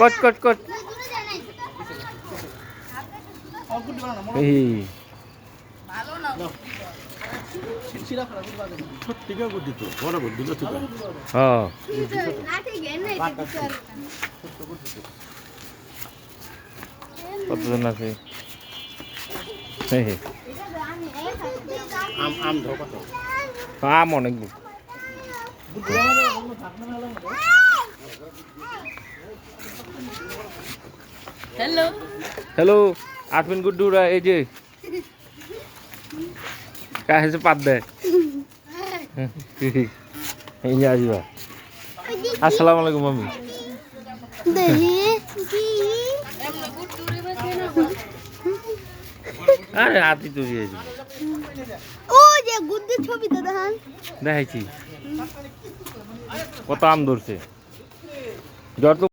কট কট কট এই হ্যাঁ কতজন আছে আম অনেক হ্যালো হ্যালো আটমিন গুড্ডুরা এই যে কাছে পাত দেয় এই যে আসবা আসসালামু আলাইকুম মামি আরে হাতি তুই ও যে গুড্ডুর ছবিটা দেখান দেখাইছি কত আম ধরছে জ্বর তো